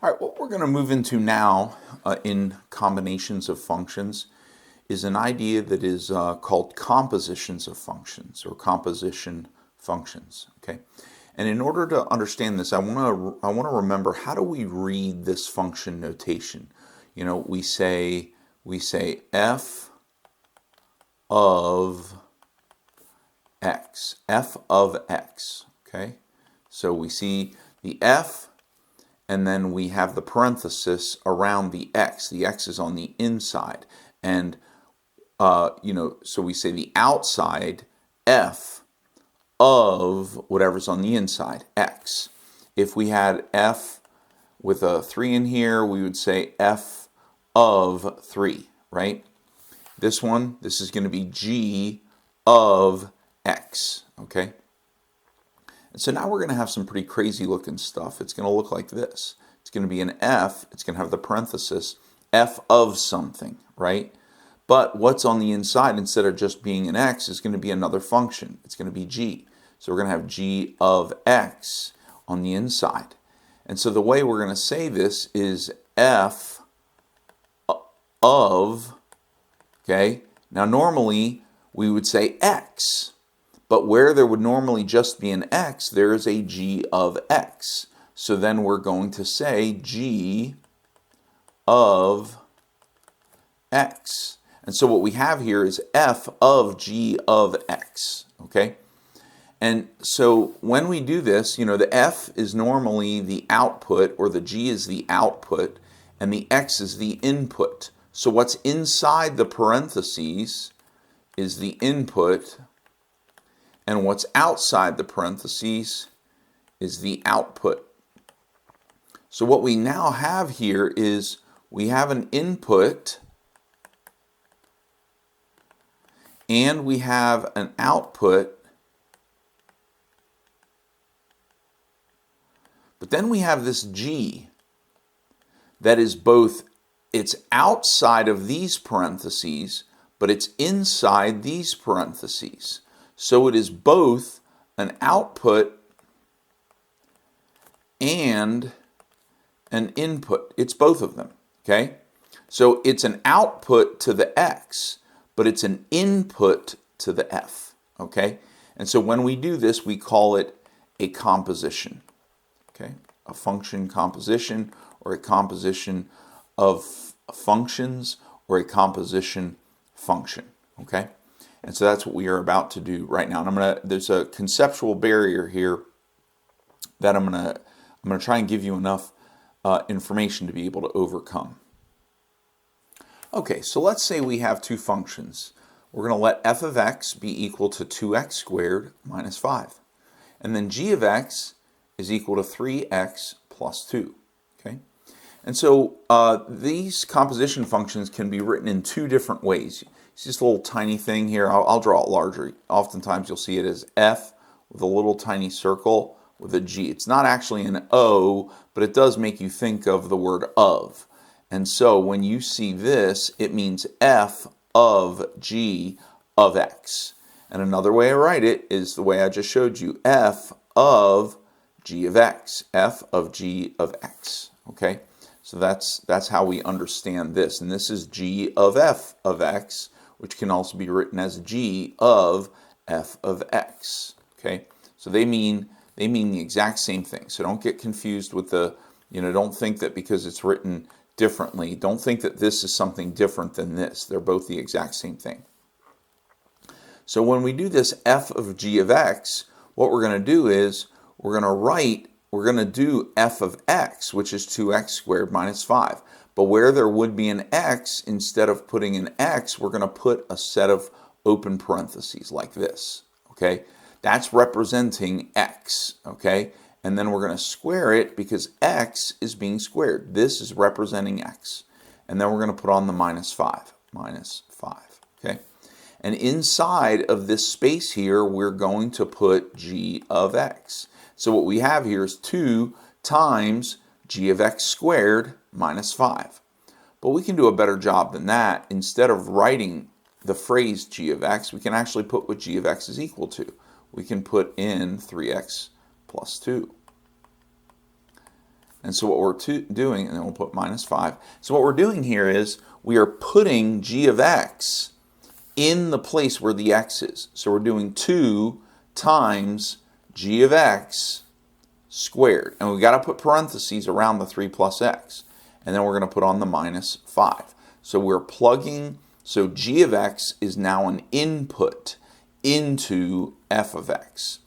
All right, what we're going to move into now in combinations of functions is an idea that is called compositions of functions or composition functions. Okay, and in order to understand this, I want to remember, how do we read this function notation? You know, we say f of x, f of x. Okay, so we see the f, and then we have the parenthesis around the x. The x is on the inside, and so we say the outside f of whatever's on the inside, x. If we had f with a 3 in here, we would say f of 3, right? This is going to be g of x, okay? And so now we're going to have some pretty crazy looking stuff. It's going to look like this. It's going to be an f, it's going to have the parenthesis, f of something, right? But what's on the inside, instead of just being an x, is going to be another function. It's going to be g. So we're going to have g of x on the inside. And so the way we're going to say this is f of, okay? Now normally we would say x, but where there would normally just be an x, there is a g of x. So then we're going to say g of x. And so what we have here is f of g of x, okay? And so when we do this, you know, the f is normally the output, or the g is the output, and the x is the input. So what's inside the parentheses is the input, and what's outside the parentheses is the output. So what we now have here is we have an input and we have an output, but then we have this g that is both, it's outside of these parentheses, but it's inside these parentheses. So it is both an output and an input. It's both of them, okay? So it's an output to the x, but it's an input to the f, okay? And so when we do this, we call it a composition, okay? A function composition, or a composition of functions, or a composition function, okay? And so that's what we are about to do right now. And there's a conceptual barrier here that I'm gonna try and give you enough information to be able to overcome. Okay, so let's say we have two functions. We're going to let f of x be equal to 2x squared minus 5. And then g of x is equal to 3x plus 2. Okay? And so these composition functions can be written in two different ways. It's just a little tiny thing here. I'll draw it larger. Oftentimes you'll see it as f with a little tiny circle with a g. It's not actually an O, but it does make you think of the word of. And so when you see this, it means f of g of x. And another way to write it is the way I just showed you, f of g of x, f of g of x. Okay, so that's how we understand this. And this is g of f of x, which can also be written as g of f of x. Okay, so they mean the exact same thing. So don't get confused with the, don't think that because it's written differently, don't think that this is something different than this. They're both the exact same thing. So when we do this f of g of x, what we're going to do is we're going to do f of x, which is 2x squared minus 5. But where there would be an x, instead of putting an x, we're going to put a set of open parentheses like this. Okay? That's representing x, okay? And then we're going to square it because x is being squared. This is representing x. And then we're going to put on the minus 5, okay? And inside of this space here, we're going to put g of x. So what we have here is 2 times g of x squared minus 5. But we can do a better job than that. Instead of writing the phrase g of x, we can actually put what g of x is equal to. We can put in 3x plus 2. And so what we're doing, and then we'll put minus 5. So what we're doing here is we are putting g of x in the place where the x is. So we're doing 2 times g of x squared. And we've got to put parentheses around the 3 plus x. And then we're going to put on the minus 5. So we're plugging, so g of x is now an input into f of x.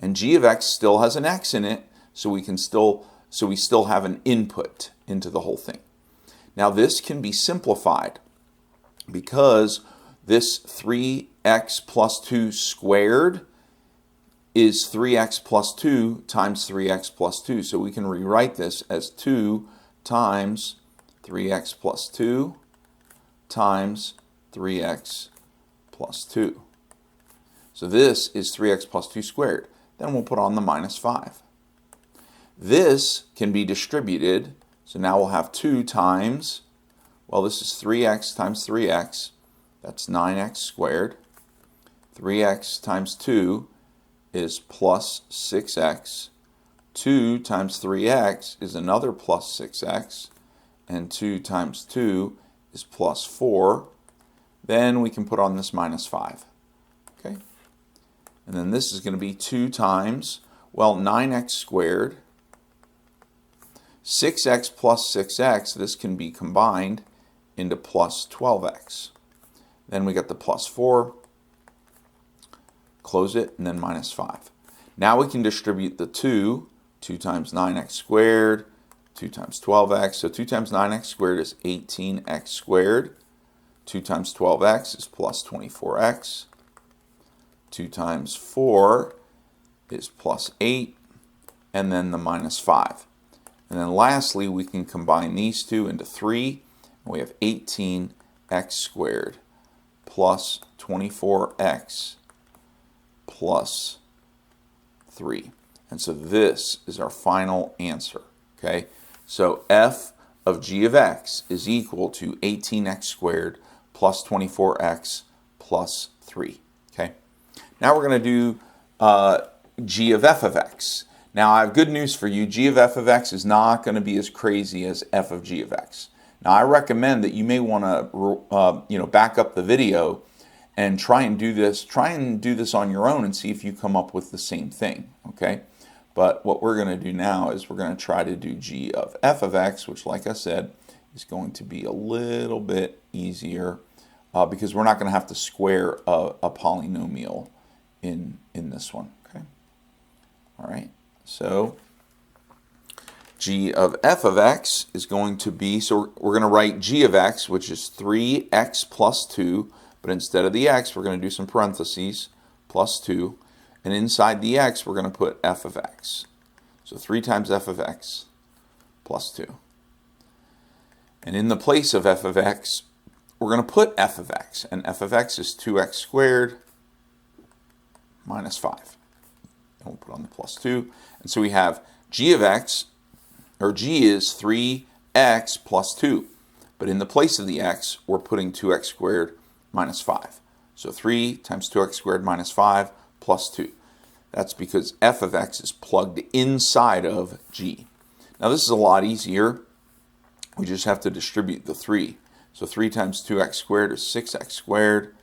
And g of x still has an x in it, so we still have an input into the whole thing. Now this can be simplified because this 3x plus 2 squared is 3x plus 2 times 3x plus 2. So we can rewrite this as 2 times 3x plus 2 times 3x plus 2. So this is 3x plus 2 squared. Then we'll put on the minus 5. This can be distributed, so now we'll have 2 times, well, this is 3x times 3x, that's 9x squared. 3x times 2 is plus 6x. 2 times 3x is another plus 6x. And 2 times 2 is plus 4. Then we can put on this minus 5. Okay? And then this is going to be 2 times, well, 9x squared. 6x plus 6x, this can be combined into plus 12x. Then we got the plus 4, close it, and then minus 5. Now we can distribute the 2 times 9x squared, 2 times 12x. So 2 times 9x squared is 18x squared. 2 times 12x is plus 24x. 2 times 4 is plus 8, and then the minus 5. And then lastly, we can combine these two into 3, and we have 18x squared plus 24x plus 3. And so this is our final answer, okay? So f of g of x is equal to 18x squared plus 24x plus 3, okay? Now we're going to do g of f of x. Now I have good news for you. G of f of x is not going to be as crazy as f of g of x. Now I recommend that you may want to back up the video and try and do this. Try and do this on your own and see if you come up with the same thing. Okay. But what we're going to do now is we're going to try to do g of f of x, which, like I said, is going to be a little bit easier because we're not going to have to square a polynomial in this one. Okay. All right. So g of f of x is going to be, so we're going to write g of x, which is 3x plus 2, but instead of the x, we're going to do some parentheses, plus 2, and inside the x, we're going to put f of x. So 3 times f of x plus 2. And in the place of f of x, we're going to put f of x, and f of x is 2x squared minus 5. And we'll put on the plus 2. And so we have g of x, or g is 3x plus 2. But in the place of the x, we're putting 2x squared minus 5. So 3 times 2x squared minus 5 plus 2. That's because f of x is plugged inside of g. Now this is a lot easier. We just have to distribute the 3. So 3 times 2x squared is 6x squared.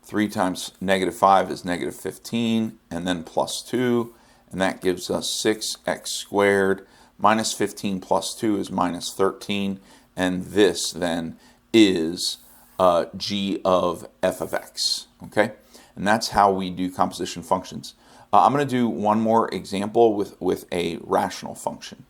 3 times negative 5 is negative 15, and then plus 2, and that gives us 6x squared. Minus 15 plus 2 is minus 13, and this then is g of f of x, okay? And that's how we do composition functions. I'm going to do one more example with a rational function.